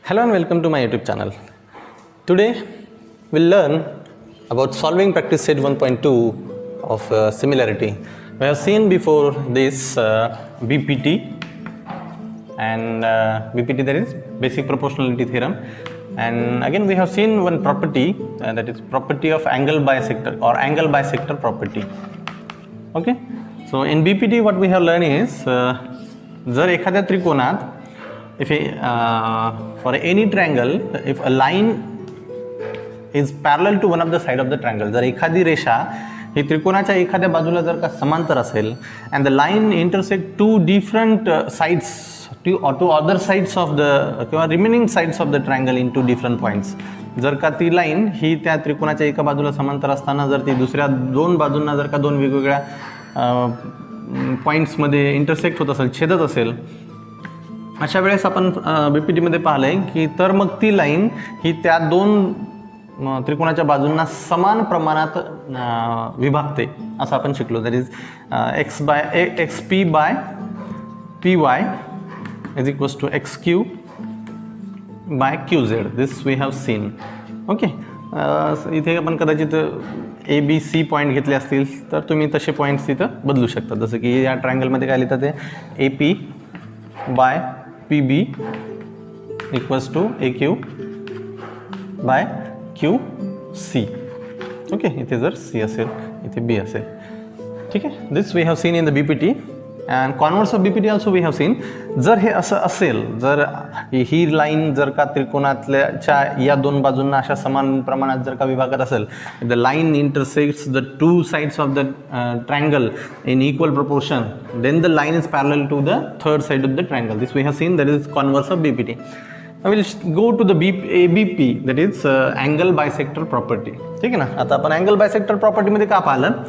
Hello and welcome to my YouTube channel. Today we'll learn about solving practice set 1.2 of similarity. We have seen before this BPT and BPT, that is basic proportionality theorem, and again we have seen one property that is property of angle bisector or angle bisector property. Okay, so in BPT what we have learned is जर एखाद्या त्रिकोणात if for any triangle, if a line is parallel to one of the side of the triangle, जर एखादी रेषा ही त्रिकोणाच्या एखाद्या बाजूला जर का समांतर असेल and the line intersect two different sides to other sides of the किंवा remaining sides of the triangle in two different points, जर का ती लाईन ही त्या त्रिकोणाच्या एका बाजूला समांतर असताना जर ती दुसऱ्या दोन बाजूंना जर का दोन वेगवेगळ्या पॉईंट्समध्ये इंटरसेक्ट होत असेल, छेदत असेल, अशा वेळेस आपण बीपीटीमध्ये पाहिलं आहे की तर मग ती लाईन ही त्या दोन त्रिकोणाच्या बाजूंना समान प्रमाणात विभागते असं आपण शिकलो. That is X P by P Y is equals to X Q by Q Z. This we have seen. Okay, इथे आपण कदाचित ए बी सी पॉईंट घेतले असतील तर तुम्ही तसे पॉईंट्स तिथं बदलू शकता. जसं की या ट्रायंगलमध्ये काय लिहितात ते A P by P B equals to A Q by Q C. Okay, इथे जर सी असेल इथे बी असेल. ठीक आहे, this we have seen in the BPT and converse of BPT also we have seen. जर हे असं असेल, जर ही लाईन जर का त्रिकोणातल्या या दोन बाजूंना अशा समान प्रमाणात जर का विभागत असेल, the line intersects the two sides of the triangle in equal proportion, then the line is parallel to the third side of the triangle. This we have seen, that is converse of BPT. Now we will go to the ABP, that is angle bisector property. ठीक आहे ना. आता आपण angle bisector property मध्ये का पाहिलं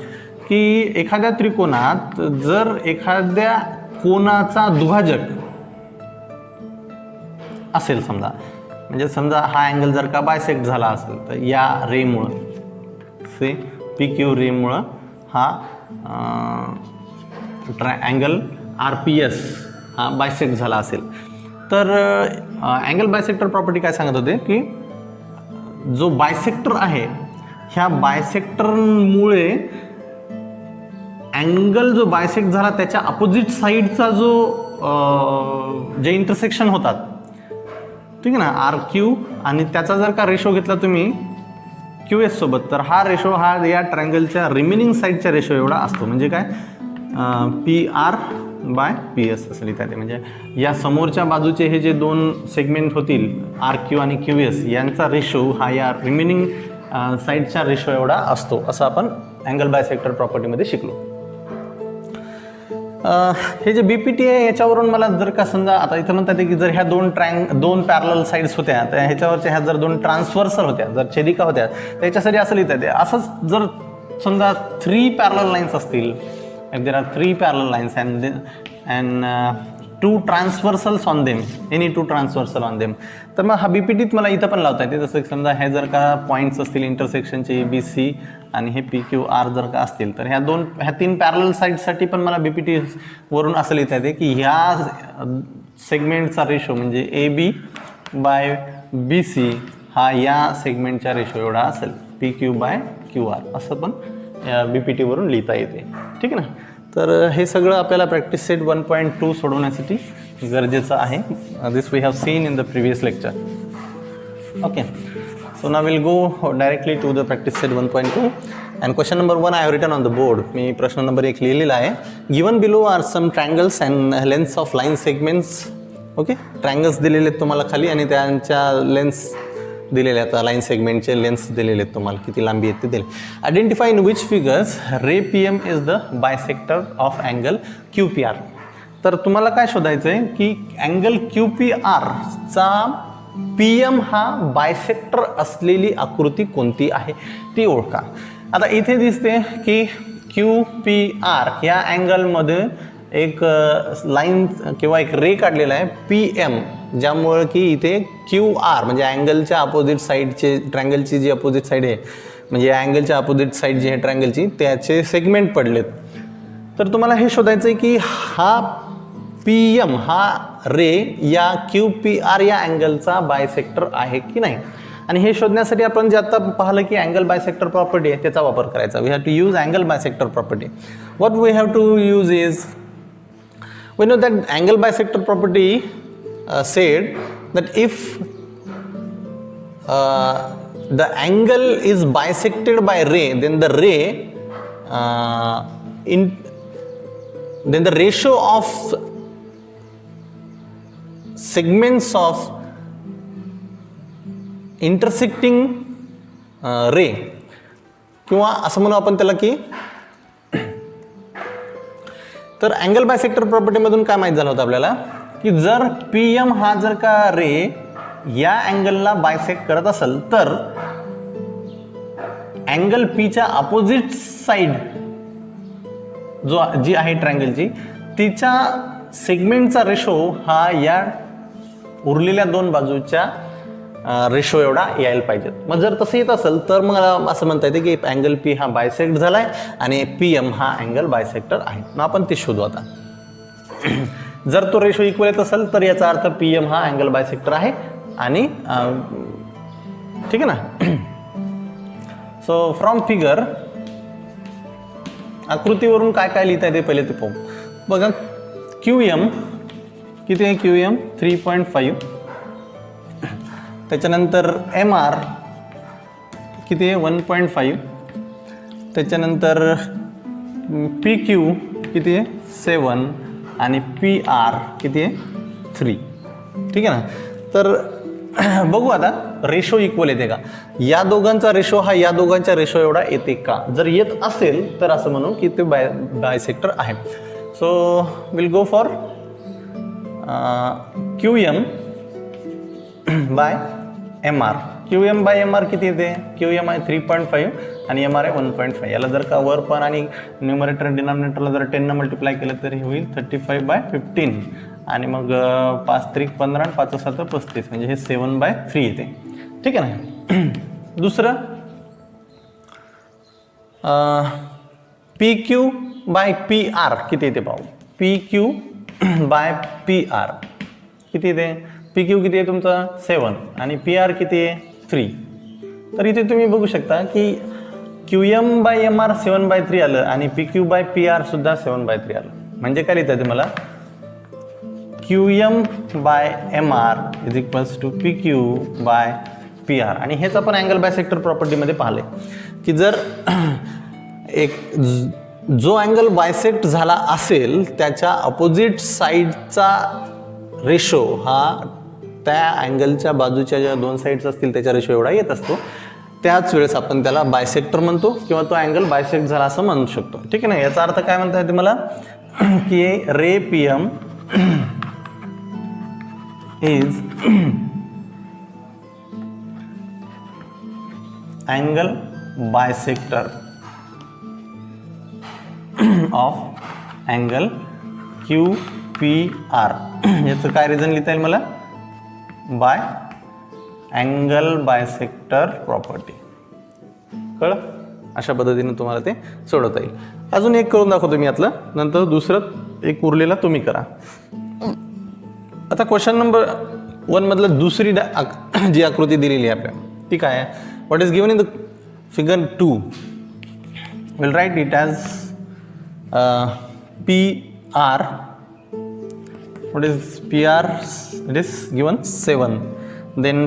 की एखाद्या त्रिकोणात जर एखाद्या कोनाचा दुभाजक असेल, समजा म्हणजे समजा हा अँगल जर का बायसेक्ट झाला असेल तर या रेमुळं से पी क्यू रेमुळं हा अँगल आर पी एस हा बायसेक्ट झाला असेल तर अँगल बायसेक्टर प्रॉपर्टी काय सांगत होते की जो बायसेक्टर आहे ह्या बायसेक्टरमुळे अँगल जो बायसेक्ट झाला त्याच्या अपोजिट साईडचा जो जे इंटरसेक्शन होतात, ठीक आहे ना, आर क्यू, आणि त्याचा जर का रेशो घेतला तुम्ही क्यू एस सोबत तर हा रेशो हा या ट्रायंगलच्या रिमेनिंग साईडच्या रेशो एवढा असतो. म्हणजे काय, P R by P S असं लिहिता येते. म्हणजे या समोरच्या बाजूचे हे जे दोन सेगमेंट होतील आर क्यू आणि क्यू एस यांचा रेशो हा या रिमेनिंग साईडच्या रेशो एवढा असतो असं आपण अँगल बायसेक्टर प्रॉपर्टीमध्ये शिकलो. हे जे बीपीटी आहे याच्यावरून मला जर का समजा आता इथं म्हणतात की जर ह्या दोन पॅरलल साईड्स होत्या तर ह्याच्यावरच्या ह्या जर दोन ट्रान्सव्हर्सल होत्या, जर छेदिका होत्या तर याच्यासाठी असं लिहिता येते. असंच जर समजा 3 पॅरलल लाईन्स असतील, if there are 3 parallel lines and 2 transversals on them, any 2 transversal on them, तर मग हा बीपीटीत मला इथं पण लावता येते. जसं की समजा हे जर का पॉईंट्स असतील इंटरसेक्शनचे ए बी सी आणि हे पी क्यू आर जर का असतील तर ह्या 3 पॅरलल साईडसाठी पण मला बीपीटी वरून असं लिहिता येते की ह्या सेगमेंटचा रेशो म्हणजे A B by B C हा या सेगमेंटच्या रेशो एवढा असेल, P Q by Q R असं पण बीपीटी वरून लिहिता येते. ठीक आहे ना. तर हे सगळं आपल्याला प्रॅक्टिस सेट 1.2 सोडवण्यासाठी गरजेचं आहे. This we have seen in the previous lecture. Okay, so now will go directly to the practice set 1.2 and question number 1 I have written on the board. मी प्रश्न नंबर 1 लिहिलेला आहे. Given below are some triangles and lengths of line segments. Okay, triangles दिलेले आहेत तुम्हाला खाली आणि त्यांच्या लेन्स दिलेले आहेत, लाईन सेगमेंटचे लेन्स दिलेले आहेत तुम्हाला, किती लांबी आहेत ते दिले. Identify in which figures ray P M is the bisector of angle Q P R. तर तुम्हाला काय शोधायचं आहे की अँगल क्यू पी आरचा पी एम हा बायसेक्टर असलेली आकृती कोणती आहे ती ओळखा. आता इथे दिसते की क्यू पी आर या अँगलमध्ये एक लाईन किंवा एक रे काढलेला आहे पी एम, ज्यामुळे की इथे क्यू आर म्हणजे अँगलच्या अपोजिट साईडचे ट्रायंगलची जी अपोजिट साईड आहे म्हणजे अँगलच्या अपोजिट साईड जी आहे ट्रायंगलची त्याचे सेगमेंट पडलेत. तर तुम्हाला हे शोधायचं आहे की हा पी एम हा रे या क्यू पी आर या अँगलचा बायसेक्टर आहे की नाही. आणि हे शोधण्यासाठी आपण जे आता पाहिलं की अँगल बायसेक्टर प्रॉपर्टी आहे त्याचा वापर करायचा. We have to use angle bisector property. What we have to use is, we know that angle bisector property said that if the angle is bisected by ray, then the ray then the ratio of segments of intersecting ray, किंवा असं म्हणू आपण त्याला की, तर angle bisector प्रॉपर्टीमधून काय माहीत झालं होतं आपल्याला की जर पी एम हा जर का रे या अँगलला बायसेक्ट करत असेल तर अँगल पीच्या अपोजिट साइड जी आहे ट्रायंगलची तिच्या सेगमेंटचा रेशो हा या उरलेल्या दोन बाजूच्या रेशो एवढा यायला पाहिजे. मग जर तसं येत असेल तर मग असं म्हणता येते की अँगल पी हा बायसेक्ट झालाय आणि पी एम हा अँगल बायसेक्टर आहे. मग आपण ते शोधू आता. जर तो रेशो इक्वल येत असेल तर याचा अर्थ पी एम हा अँगल बायसेक्टर आहे. आणि ठीक आहे ना. सो फ्रॉम फिगर, आकृतीवरून काय काय लिहिता येते पहिले ते पाहू. बघा क्यू एम किती आहे, क्यू एम 3.5. त्याच्यानंतर एम आर किती आहे 1.5. त्याच्यानंतर पी क्यू किती आहे 7 आणि पी आर किती आहे 3. ठीक आहे ना. तर बघू आता रेशो इक्वल येते का, या दोघांचा रेशो हा या दोघांच्या रेशो एवढा येते का. जर येत असेल तर असं म्हणू की ते बायसेक्टर आहे. So will go for Q M by M R. Q M by M R किती येते, क्यू एम आहे 3.5 आणि एम आर आहे 1.5. याला जर का वर पण आणि न्यूमरेटर डिनॉमिनेटरला जर 10 मल्टिप्लाय केलं तरी होईल 35/15 आणि मग 5 3 15 आणि 5 7 35 म्हणजे हे 7/3 येते. ठीक आहे ना. दुसरं P Q by P R किती येते पाहू. P Q by P R किती येते, पी क्यू किती आहे तुमचा 7 आणि पी आर किती आहे 3. तर इथे तुम्ही बघू शकता की Q M by M R 7/3 आलं आणि P Q by P R सुद्धा 7/3 आलं. म्हणजे काय लिहिता येते मला, Q M by M R is equals to P Q by P R. आणि हेच आपण अँगल बायसेक्टर प्रॉपर्टीमध्ये पाहिले की जर एक जो अँगल बायसेक्ट झाला असेल त्याच्या अपोजिट साईडचा रेशो हा त्या अँगलच्या बाजूच्या ज्या दोन साईड्स असतील त्याच्या रेशो एवढा येत असतो. त्याच वेळेस आपण त्याला बायसेक्टर म्हणतो किंवा तो अँगल बायसेक्ट झाला असं म्हणू शकतो. ठीक आहे ना. याचा अर्थ काय म्हणता येते मला की ray P M is angle bisector of angle Q P R. याचं काय रिझन लिहिता येईल मला, बाय अँगल बायसेक्टर प्रॉपर्टी. कळलं. अशा पद्धतीने तुम्हाला ते सोडवता येईल. अजून एक करून दाखवतो मी यातलं, नंतर दुसरं एक उरलेला तुम्ही करा. आता क्वेश्चन नंबर 1 मधलं दुसरी जी आकृती दिलेली आहे आपल्याला ती काय आहे. What is given in the figure 2. Will write it as P R. What is PR? It is given 7. Then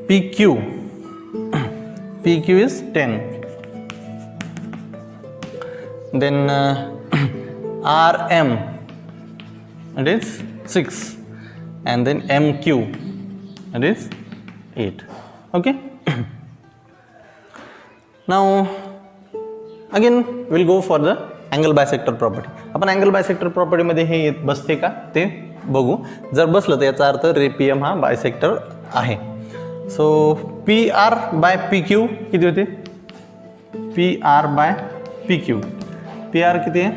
PQ. PQ is 10. Then RM. It is 6. And then MQ. It is 8. Okay. Now again we'll go for the angle bisector property. आपण angle bisector प्रॉपर्टीमध्ये हे येत बसते का ते बघू. जर बसलं तर याचा अर्थ रे पी एम हा बायसेक्टर आहे. So P R by P Q किती होते, P R by P Q. P R किती आहे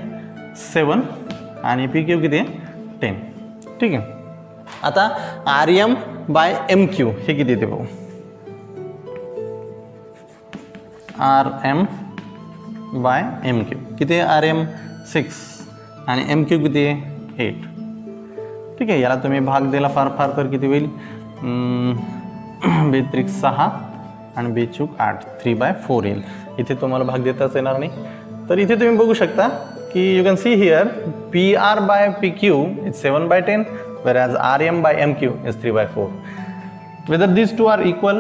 7 आणि पी क्यू किती आहे 10. ठीक आहे. आता R M by M Q हे किती येते बघू. R M by M Q किती आहे, आर एम 6 आणि एम क्यू किती आहे 8. ठीक आहे. याला तुम्ही भाग दिला फार फार तर किती होईल, 2×6 आणि 2×8 3/4 येईल. इथे तुम्हाला भाग देताच येणार नाही. तर इथे तुम्ही बघू शकता की you can see here PR/PQ is 7/10 whereas RM/MQ is 3/4. whether these two are equal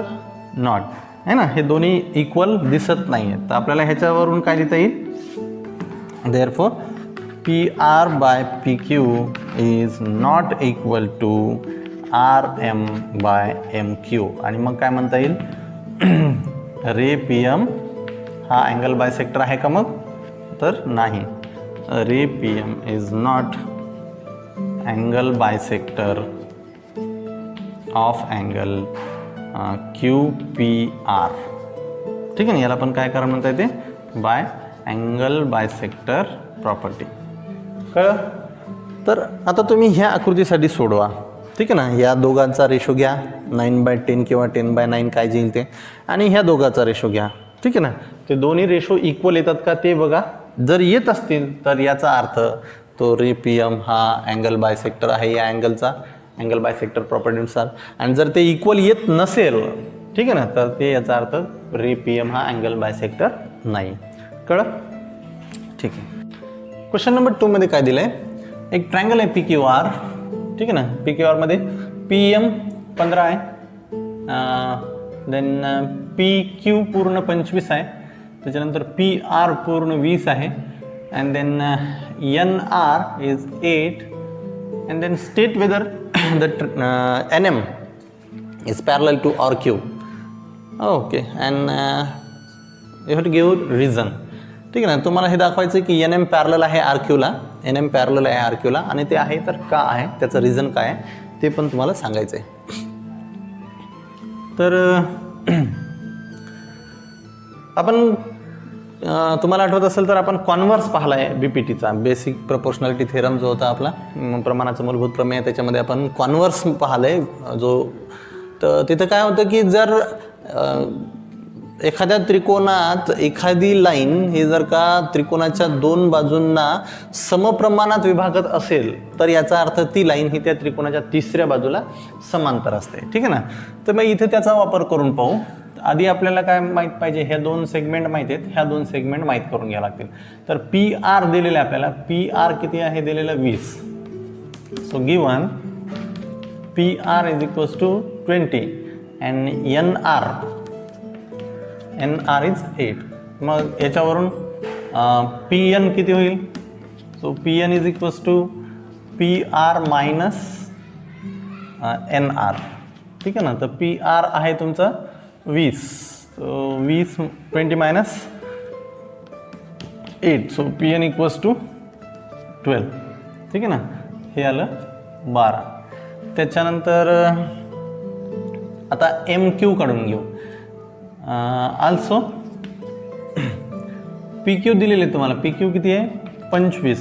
not, है ना, हे दोन्ही इक्वल दिसत नाही आहेत. तर आपल्याला ह्याच्यावरून काय लिहिता येईल, therefore PR/PQ is not equal to RM/MQ. आणि मग काय म्हणता येईल, रे PM हा अँगल बायसेक्टर आहे का मग, तर नाही. रे PM is not angle bisector of angle QPR. ठीक आहे ना. याला पण काय कारण म्हणता येते, बाय अँगल बायसेक्टर प्रॉपर्टी. कळलं. तर आता तुम्ही ह्या आकृतीसाठी सोडवा. ठीक आहे ना. या दोघांचा रेशो घ्या 9/10 किंवा 10/9 काय येईल ते, आणि ह्या दोघांचा रेशो घ्या. ठीक आहे ना. ते दोन्ही रेशो इक्वल येतात का ते बघा. जर येत असतील तर याचा अर्थ तो रे PM हा अँगल बायसेक्टर आहे या अँगलचा, अँगल बायसेक्टर प्रॉपर्टीनुसार. आणि जर ते इक्वल येत नसेल, ठीक आहे ना, तर ते याचा अर्थ रे PM हा अँगल बायसेक्टर नाही. कळलं. ठीक आहे. क्वेश्चन नंबर 2 मध्ये काय दिलं आहे, एक ट्रायंगल आहे PQR. ठीक आहे ना. PQR मध्ये PM 15 आहे, देन PQ पूर्ण 25 आहे, त्याच्यानंतर PR पूर्ण 20 आहे, and then NR is 8, and then state whether the NM is parallel to RQ. Okay. And you have to give reason. ठीक आहे ना. तुम्हाला हे दाखवायचं की NM पॅरलल आहे RQला, NM पॅरलल आहे RQला, आणि ते आहे तर का आहे, त्याचं रिझन काय आहे ते पण तुम्हाला सांगायचं आहे. तर आपण तुम्हाला आठवत असेल तर आपण कॉन्व्हर्स पाहिला आहे BPTचा, बेसिक प्रोपोर्शनॅलिटी थेरम जो होता आपला, प्रमाणाचं मूलभूत प्रमेय, त्याच्यामध्ये आपण कॉन्व्हर्स पाहिलं आहे जो. तर तिथं काय होतं की जर एखाद्या त्रिकोणात एखादी लाईन ही जर का त्रिकोणाच्या 2 बाजूंना समप्रमाणात विभागत असेल तर याचा अर्थ ती लाईन ही त्या त्रिकोणाच्या 3ऱ्या बाजूला समांतर असते. ठीक आहे ना. तर मग इथे त्याचा वापर करून पाहू. आधी आपल्याला काय माहीत पाहिजे, ह्या 2 सेगमेंट माहीत आहेत, ह्या 2 सेगमेंट माहीत करून घ्यावं लागतील. तर PR दिलेलं आहे आपल्याला, PR किती आहे दिलेलं 20. So given PR is equals to 20 and NR is 8. मग याच्यावरून PN किती होईल, so PN is equals to PR minus NR. ठीक आहे ना. तर PR आहे तुमचं 20, so 20 minus 8, so PN equals to 12. ठीक आहे ना. हे आलं 12. त्याच्यानंतर आता MQ काढून घेऊ. आल्सो PQ दिलेले तुम्हाला, PQ किती आहे 25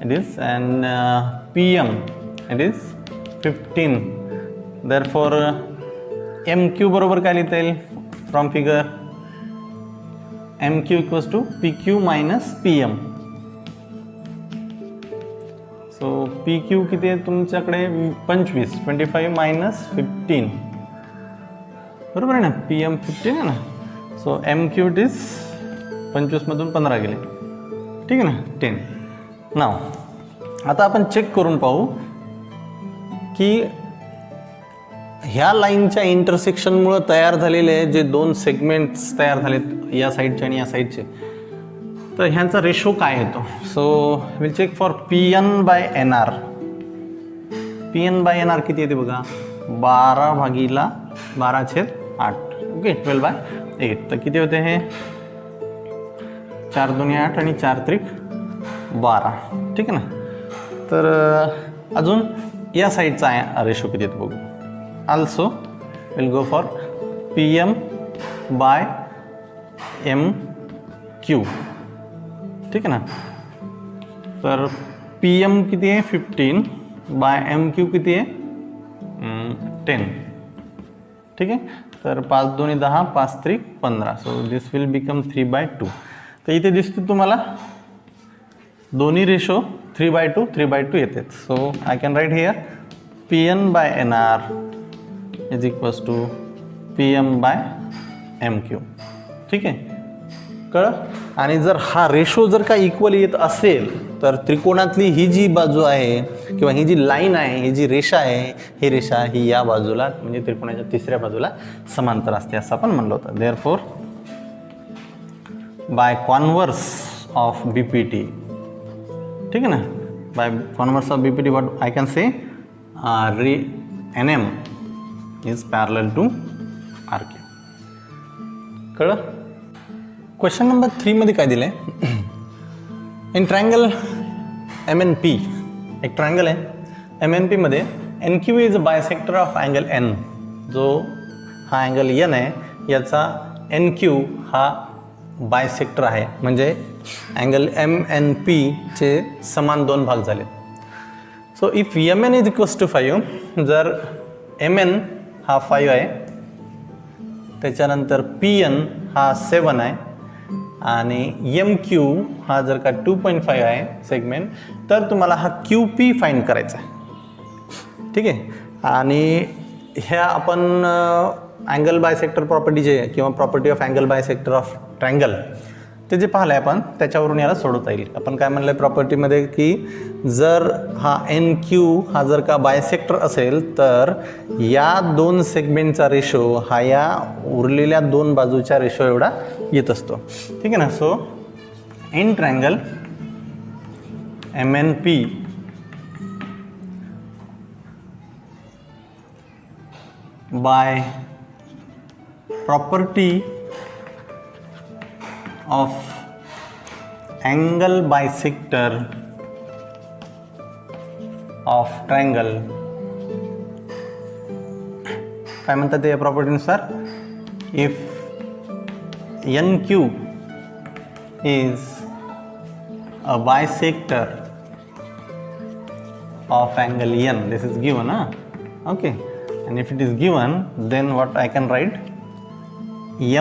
it is, and PM it is 15. Therefore MQ बरोबर काय लिहिता येईल from figure, MQ equals to PQ minus PM. So PQ किती आहे तुमच्याकडे 25 मायनस 15, बरोबर आहे ना. PM 15 आहे ना. सो MQ इट इज 25 मधून 15 गेले. ठीक आहे ना, 10. नाव आता आपण चेक करून पाहू की ह्या लाईनच्या इंटरसेक्शनमुळे तयार झालेले जे 2 सेगमेंट्स तयार झालेत, या साईडचे आणि या साईडचे, तर ह्यांचा रेशो काय येतो. So will check for PN/NR. PN/NR किती येते बघा, 12/12/8. ओके, 12/8. तर किती होते हे, 4 2 8 आणि 4 3 12. ठीक आहे ना. तर अजून या साईडचा रेशो किती येतो बघू. Also we'll go for PM/MQ. ठीक आहे ना. तर PM किती आहे 15/MQ किती आहे 10. ठीक आहे. तर 5 2 10 5 3 15. So this will become 3/2. तर इथे दिसते तुम्हाला दोन्ही रेशो 3/2 येते. So I can write here PN/NR is equals to PM/MQ. ठीक आहे, कळलं. आणि जर हा रेशो जर का इक्वल येत असेल तर त्रिकोणातली ही जी बाजू आहे किंवा ही जी लाईन आहे, ही जी रेषा आहे, ही रेषा ही या बाजूला म्हणजे त्रिकोणाच्या तिसऱ्या बाजूला समांतर असते असं आपण म्हणलं होतं. Therefore by converse of BPT, ठीक आहे ना, by converse of BPT what I can say NM is parallel to RQ. कळलं. क्वेश्चन नंबर 3 मध्ये काय दिलं आहे, इन ट्रायंगल MNP, एक ट्रायंगल आहे MNP मध्ये NQ is a bisector of angle N. जो हा अँगल N आहे याचा NQ हा बायसेक्टर आहे, म्हणजे अँगल MNP चे समान दोन भाग झाले. So if MN is equals to 5, जर MN हा 5 आहे, त्याच्यानंतर PN हा 7 आहे आणि MQ हा जर का 2.5 आहे सेगमेंट, तर तुम्हाला हा QP फाइंड करायचा आहे. ठीक आहे. आणि ह्या आपण अँगल बायसेक्टर प्रॉपर्टी जे किंवा property of angle bisector of triangle ते जे पाहिलं आहे आपण त्याच्यावरून याला सोडवता येईल. आपण काय म्हणलं आहे प्रॉपर्टीमध्ये की जर हा NQ हा जर का बायसेक्टर असेल तर या दोन सेगमेंटचा रेशो हा या उरलेल्या दोन बाजूच्या रेशो एवढा येत असतो. ठीक आहे ना. So in triangle MNP by property of angle bisector of triangle, काय म्हणतात ते या प्रॉपर्टीनुसार, if NQ is a bisector of angle N, this is given, okay, and if it is given then what I can write,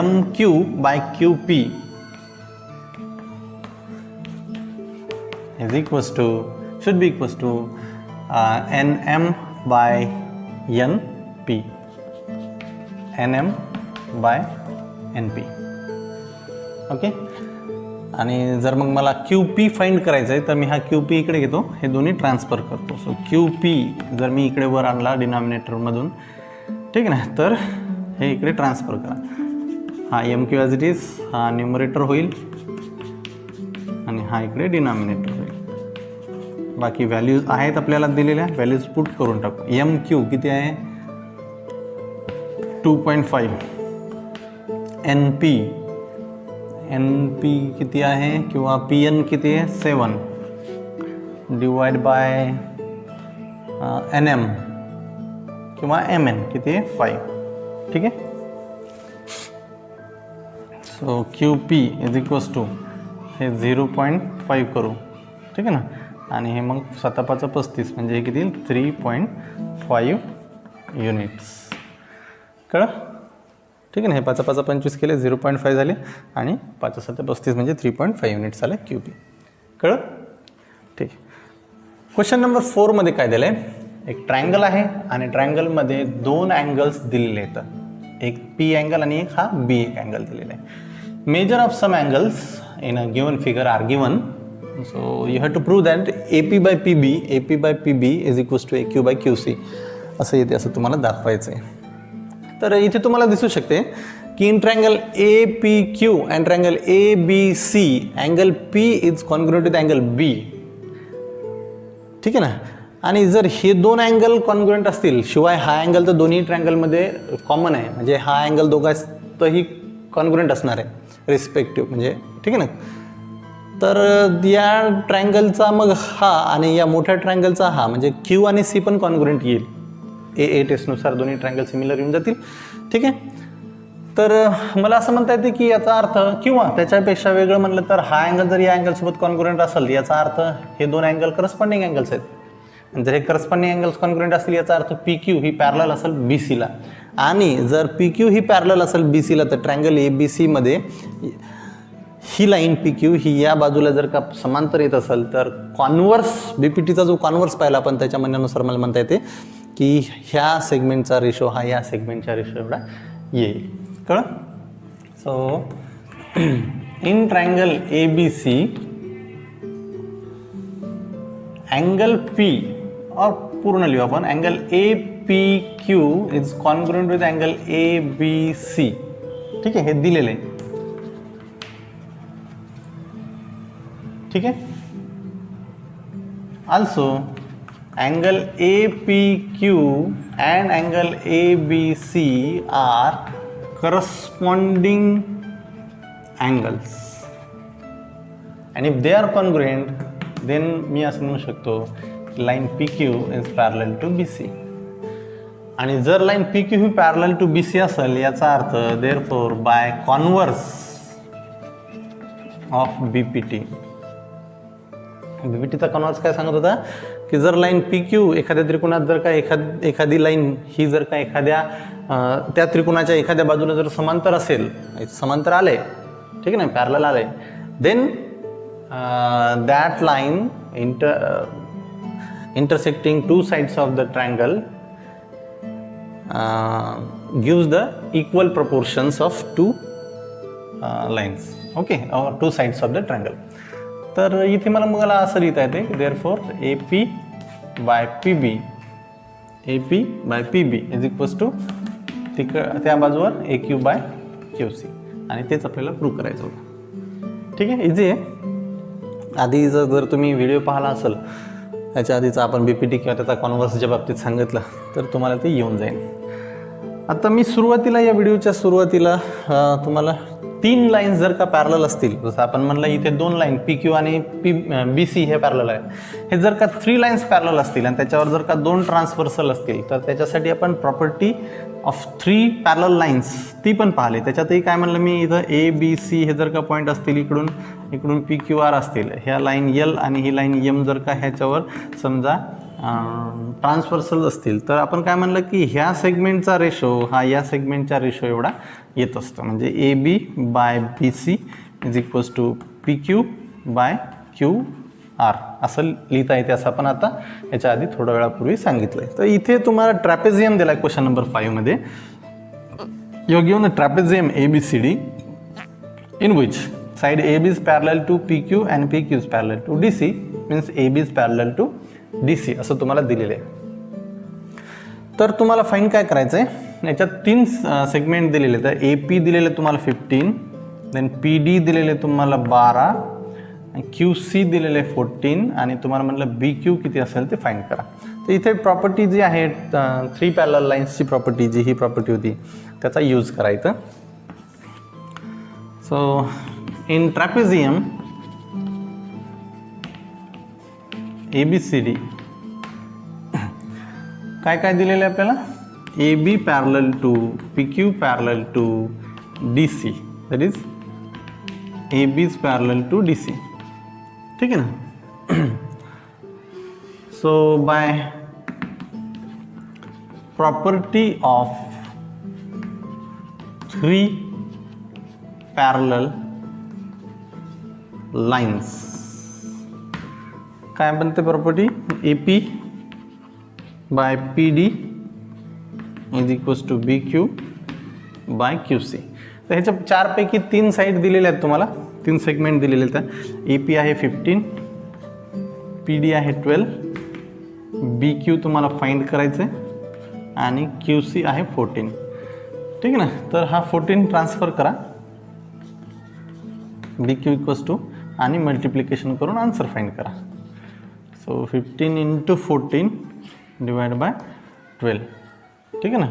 MQ by QP is equals to, should be equals to NM by NP, NM by NP. Okay. आणि जर मग मला QP find करायचं आहे तर मी हा QP इकडे घेतो, हे दोन्ही ट्रान्सफर करतो. सो QP जर मी इकडे वर आणला डिनॉमिनेटरमधून, ठीक आहे ना, तर हे इकडे ट्रान्सफर करा. हा MQ ॲज इट इज हा न्यूमरेटर होईल आणि हा इकडे डिनॉमिनेटर होईल. बाकी व्हॅल्यूज आहेत आपल्याला दिलेल्या, व्हॅल्यूज पुट करून टाकू. MQ किती आहे 2.5, NP किती आहे किंवा PN किती आहे 7 डिवाइड बाय NM किंवा MN किती आहे 5. ठीक आहे. So QP is equals to हे 0.5 करू, ठीक आहे ना, आणि हे मग 7×5 = 35 म्हणजे हे किती 3.5 युनिट्स. कळलं. ठीक आहे ना. हे 5×5 = 25 केले, 0.5 झाले आणि 5×7 = 35 म्हणजे 3.5 युनिट्स आले QP. कळलं. ठीक. क्वेश्चन नंबर 4 मध्ये काय दिलं आहे, एक ट्रायंगल आहे आणि ट्रायंगलमध्ये दोन अँगल्स दिलेले आहेत, एक P अँगल आणि एक हा B एक अँगल दिलेला आहे. Measure of some angles in a given figure are given, so you have to prove that AP by PB is equals to AQ by QC असं येते, असं तुम्हाला दाखवायचं आहे. तर इथे तुम्हाला दिसू शकते की in triangle APQ and triangle ABC angle P is congruent with angle B. ठीक आहे ना. आणि जर हे दोन अँगल कॉन्ग्रुएंट असतील, शिवाय हा अँगल तर दोन्ही ट्रायंगलमध्ये कॉमन आहे, म्हणजे हा अँगल दोघांतही कॉन्ग्रुएंट असणार आहे रिस्पेक्टिव्ह, म्हणजे ठीक आहे ना. तर या ट्रायंगलचा मग हा आणि या मोठ्या ट्रायंगलचा हा म्हणजे Q आणि C पण कॉन्ग्रुएंट येईल. A टेस्टनुसार दोन्ही ट्रायंगल सिमिलर येऊन जातील. ठीक आहे. तर मला असं म्हणता येते की याचा अर्थ, किंवा त्याच्यापेक्षा वेगळं म्हणलं तर हा अँगल जर या अँगलसोबत कॉन्ग्रुएंट असेल याचा अर्थ हे दोन अँगल करस्पॉन्डिंग अँगल्स आहेत. आणि जर हे करस्पॉन्डिंग अँगल्स कॉन्ग्रुएंट असतील याचा अर्थ PQ ही पॅरलल असेल BCला. आणि जर PQ ही पॅरलल असेल BCला तर ट्रायंगल ABC मध्ये ही लाईन पी क्यू ही या बाजूला जर का समांतर येत असेल तर कॉन्व्हर्स बीपीटीचा जो कॉन्व्हर्स पाहिला आपण त्याच्या म्हणण्यानुसार मला म्हणता येते की ह्या सेगमेंटचा रेशो हा या सेगमेंटच्या रेशो एवढा येईल. कळलं? So in triangle A B C angle P और पूर्ण लिहू आपण angle A P Q is congruent with angle A B C. ठीक आहे, हे दिलेलं आहे. ठीक आहे. Also angle A P Q and angle A B C are corresponding angles and if they are congruent then मी असं म्हणू शकतो line P Q is parallel to B C. आणि जर line P Q he parallel to B C असेल याचा अर्थ therefore by converse of BPT. बीपीटीचा कॉन्व्हर्स काय सांगत होता की जर लाईन पी क्यू एखाद्या त्रिकोणात जर का एखादी लाईन ही जर का एखाद्या त्या त्रिकोणाच्या एखाद्या बाजूला जर समांतर असेल, समांतर आले, ठीक आहे ना, पॅरलल आले, then that line intersecting two sides of the triangle gives the equal proportions of two lines, okay, or two sides of the triangle. तर इथे मला असं लिहिता येते therefore AP by PB AP by PB is equals to त्या बाजूवर AQ by QC आणि तेच आपल्याला प्रूव्ह करायचं होतं. ठीक आहे, इझी आहे. आधी जर तुम्ही व्हिडिओ पाहिला असेल याच्या आधीचा आपण बीपीटी किंवा त्याचा कॉन्व्हर्सच्या बाबतीत सांगितलं तर तुम्हाला ते येऊन जाईल. आता मी सुरुवातीला या व्हिडिओच्या सुरुवातीला तुम्हाला 3 लाईन्स जर का पॅरलल असतील, जसं आपण म्हणलं इथे 2 लाईन पी क्यू आणि बी सी हे पॅरलल आहे, हे जर का 3 लाईन्स पॅरलल असतील आणि त्याच्यावर जर का 2 ट्रान्सव्हर्सल असतील तर त्याच्यासाठी आपण प्रॉपर्टी ऑफ 3 पॅरलल लाईन्स ती पण पाहिली. त्याच्यातही काय म्हणलं मी, इथं ए बी सी हे जर का पॉईंट असतील, इकडून पी क्यू आर असतील, ह्या लाईन यल आणि ही लाईन यम जर का ह्याच्यावर समजा ट्रान्सव्हर्सल असतील तर आपण काय म्हणलं की ह्या सेगमेंटचा रेशो हा या सेगमेंटच्या रेशो एवढा येत असतो. म्हणजे A B by B C is equals to P Q by Q R असं लिहिता येते, असं आपण आता याच्या आधी थोड्या वेळापूर्वी सांगितलं आहे. तर इथे तुम्हाला ट्रॅपेझियम दिला आहे क्वेश्चन नंबर 5 मध्ये. You given a trapezium A B C D in which side AB is parallel to PQ and PQ is parallel to DC means AB is parallel to DC असं तुम्हाला दिलेलं आहे. तर तुम्हाला find काय करायचं आहे, याच्यात 3 सेगमेंट दिलेले. तर AP दिलेले तुम्हाला 15, देन PD दिलेले तुम्हाला 12, QC दिलेले 14 आणि तुम्हाला म्हटलं BQ किती असेल ते फाईंड करा. तर इथे प्रॉपर्टी जी आहे 3 पॅरलल लाईन्सची प्रॉपर्टी, जी ही प्रॉपर्टी होती त्याचा यूज करायचं. सो in trapezium ABCD काय दिलेलं आहे आपल्याला, AB parallel to PQ parallel to DC, that is AB is parallel to DC. ठीक आहे ना. So by property of 3 parallel lines काय बनते property, AP by PD is equals to BQ by QC. तर ह्याच्या 4 पैकी 3 साईड दिलेल्या आहेत तुम्हाला, 3 सेगमेंट दिलेले आहेत. AP आहे 15, PD आहे 12, BQ तुम्हाला फाइंड करायचं आहे आणि QC आहे 14. ठीक आहे ना. तर हा 14 ट्रान्सफर करा BQ इक्वल्स टू आणि मल्टिप्लिकेशन करून आन्सर फाइंड करा. So 15 into 14 divide by 12. ठीक आहे ना.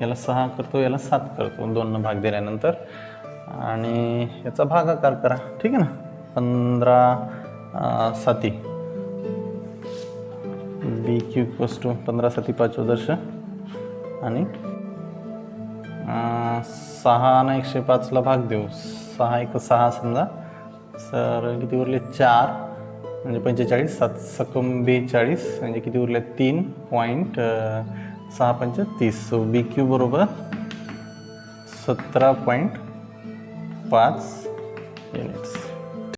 याला 6 करतो, याला 7 करतो, 2 भाग दिल्यानंतर आणि याचा भागाकार करा. ठीक आहे ना. 15 7 BQ इक्वल्स टू 15 7 5 वर्ष आणि 6 आणि 105ला भाग देऊ. 6 1 6 समजा, सर किती उरले 4 म्हणजे 45, 7 सकम 42 म्हणजे किती उरले 3.6 पंच 30. सो BQ बरोबर 17.5 युनिट्स.